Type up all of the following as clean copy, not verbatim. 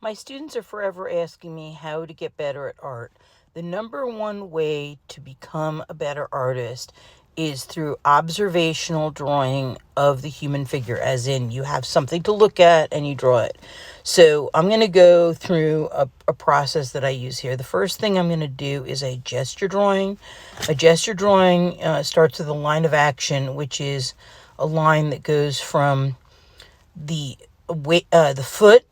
My students are forever asking me how to get better at art. The number one way to become a better artist is through observational drawing of the human figure, as in you have something to look at and you draw it. So I'm going to go through a process that I use here. The first thing I'm going to do is a gesture drawing. A gesture drawing starts with a line of action, which is a line that goes from the foot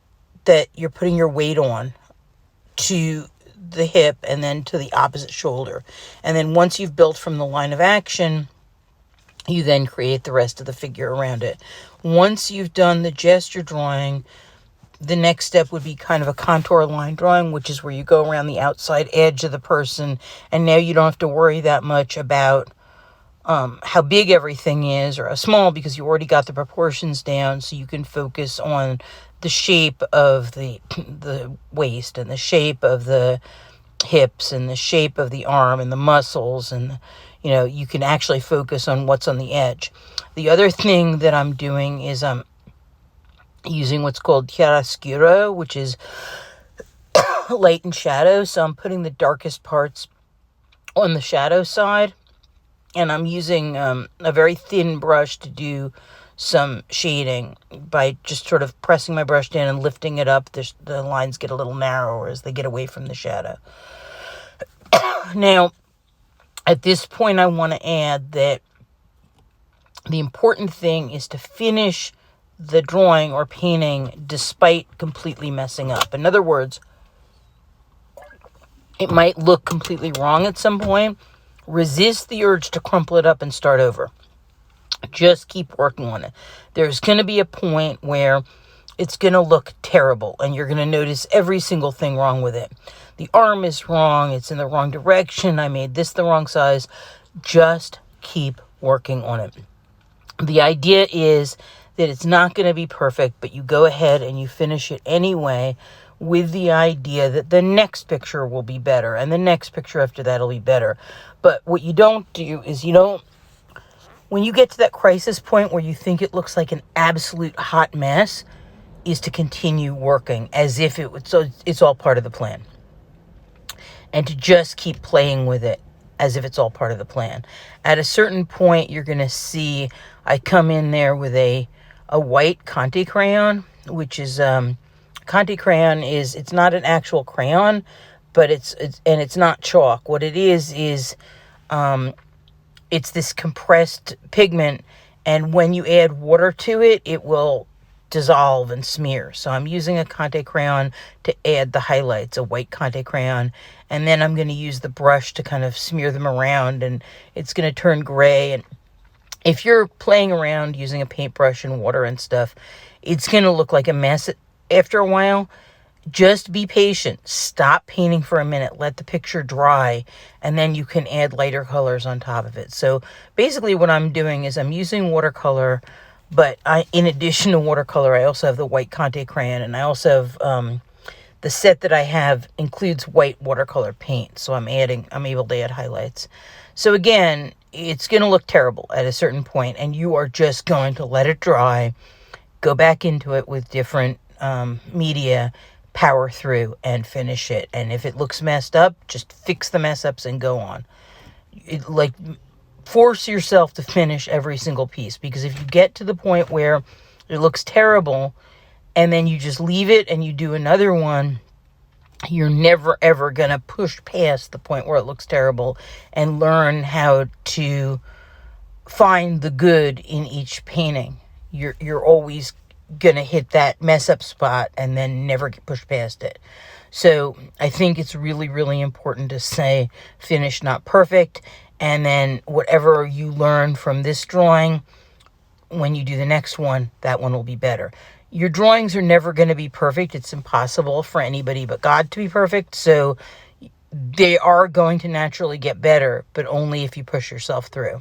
that you're putting your weight on to the hip and then to the opposite shoulder. And then once you've built from the line of action, you then create the rest of the figure around it. Once you've done the gesture drawing, the next step would be kind of a contour line drawing, which is where you go around the outside edge of the person. And now you don't have to worry that much about how big everything is or how small, because you already got the proportions down, so you can focus on the shape of the waist and the shape of the hips and the shape of the arm and the muscles, and you can actually focus on what's on the edge. The other thing that I'm doing is I'm using what's called Chiaroscuro, which is light and shadow. So I'm putting the darkest parts on the shadow side, and I'm using a very thin brush to do some shading by just sort of pressing my brush down and lifting it up. The lines get a little narrower as they get away from the shadow. Now, at this point, I want to add that the important thing is to finish the drawing or painting despite completely messing up. In other words, it might look completely wrong at some point. Resist the urge to crumple it up and start over. Just keep working on it. There's going to be a point where it's going to look terrible and you're going to notice every single thing wrong with it. The arm is wrong. It's in the wrong direction. I made this the wrong size. Just keep working on it. The idea is that it's not going to be perfect, but you go ahead and you finish it anyway, with the idea that the next picture will be better and the next picture after that will be better. But what you don't do is when you get to that crisis point where you think it looks like an absolute hot mess, is to continue working as if it's all part of the plan. And to just keep playing with it as if it's all part of the plan. At a certain point, you're going to see I come in there with a white Conte crayon, which is Conte crayon it's not an actual crayon, but it's not chalk. What it is it's this compressed pigment, and when you add water to it, it will dissolve and smear. So I'm using a Conte crayon to add the highlights, a white Conte crayon, and then I'm going to use the brush to kind of smear them around, and it's going to turn gray. And if you're playing around using a paintbrush and water and stuff, it's going to look like a mess after a while. Just be patient. Stop painting for a minute. Let the picture dry, and then you can add lighter colors on top of it. So basically what I'm doing is I'm using watercolor, but in addition to watercolor, I also have the white Conte crayon, and I also have the set that I have includes white watercolor paint. So I'm able to add highlights. So again, it's going to look terrible at a certain point, and you are just going to let it dry, go back into it with different media, power through, and finish it. And if it looks messed up, just fix the mess ups and go on. Force yourself to finish every single piece, because if you get to the point where it looks terrible and then you just leave it and you do another one, you're never ever going to push past the point where it looks terrible and learn how to find the good in each painting. You're always going to hit that mess up spot and then never get pushed past it. So I think it's really, really important to say finished, not perfect. And then whatever you learn from this drawing, when you do the next one, that one will be better. Your drawings are never going to be perfect. It's impossible for anybody but God to be perfect. So they are going to naturally get better, but only if you push yourself through.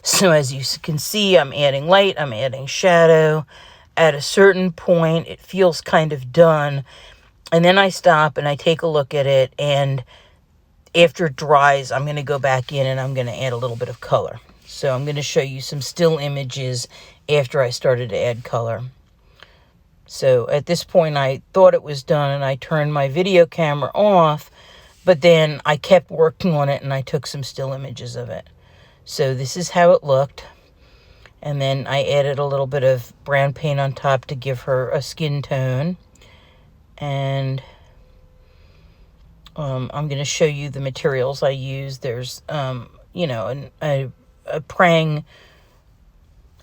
So as you can see, I'm adding light, I'm adding shadow. At a certain point, it feels kind of done. And then I stop and I take a look at it, and after it dries, I'm going to go back in and I'm going to add a little bit of color. So I'm going to show you some still images after I started to add color. So at this point, I thought it was done, and I turned my video camera off, but then I kept working on it, and I took some still images of it. So this is how it looked. And then I added a little bit of brown paint on top to give her a skin tone. And I'm going to show you the materials I used. There's, a Prang,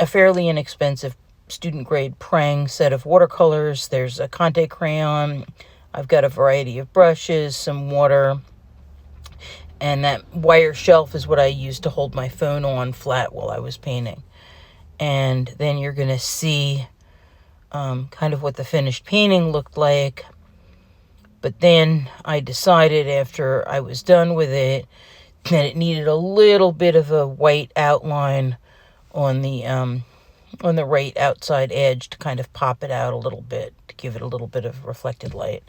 a fairly inexpensive student grade Prang set of watercolors. There's a Conte crayon. I've got a variety of brushes, some water, and that wire shelf is what I used to hold my phone on flat while I was painting. And then you're going to see kind of what the finished painting looked like. But then I decided after I was done with it that it needed a little bit of a white outline on the right outside edge to kind of pop it out a little bit, to give it a little bit of reflected light.